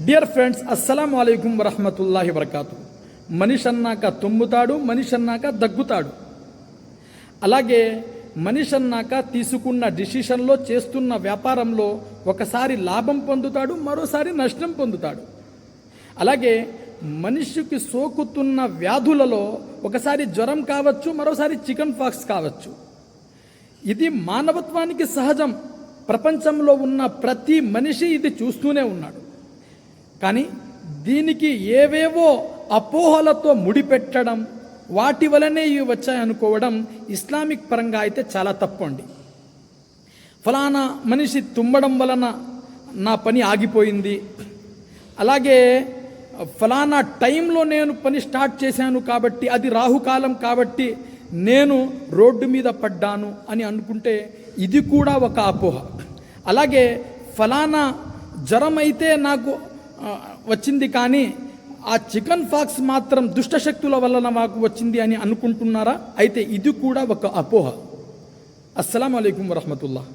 Dear friends, అస్సలాము అలైకుం వరహమతుల్లాహి వబర్కాతు. మనిషి అన్నాక తుమ్ముతాడు, మనిషి అన్నాక దగ్గుతాడు. అలాగే మనిషి అన్నాక తీసుకున్న డిసిషన్లో, చేస్తున్న వ్యాపారంలో ఒకసారి లాభం పొందుతాడు, మరోసారి నష్టం పొందుతాడు. అలాగే మనిషికి సోకుతున్న వ్యాధులలో ఒకసారి జ్వరం కావచ్చు, మరోసారి చికెన్ పాక్స్ కావచ్చు. ఇది మానవత్వానికి సహజం. ప్రపంచంలో ఉన్న ప్రతి మనిషి ఇది చూస్తూనే ఉన్నాడు. కానీ దీనికి ఏవేవో అపోహలతో ముడిపెట్టడం, వాటి వలనే ఇవి వచ్చాయనుకోవడం ఇస్లామిక్ పరంగా అయితే చాలా తప్పు అండి. ఫలానా మనిషి తుమ్మడం వలన నా పని ఆగిపోయింది, అలాగే ఫలానా టైంలో నేను పని స్టార్ట్ చేశాను కాబట్టి అది రాహుకాలం కాబట్టి నేను రోడ్డు మీద పడ్డాను అని అనుకుంటే ఇది కూడా ఒక అపోహ. అలాగే ఫలానా జ్వరం అయితే నాకు వచ్చింది, కానీ ఆ చికెన్ పాక్స్ మాత్రం దుష్టశక్తుల వలన మాకు వచ్చింది అని అనుకుంటున్నారా? అయితే ఇది కూడా ఒక అపోహ. అస్సలాము అలైకుం వరహమతుల్లాహ్.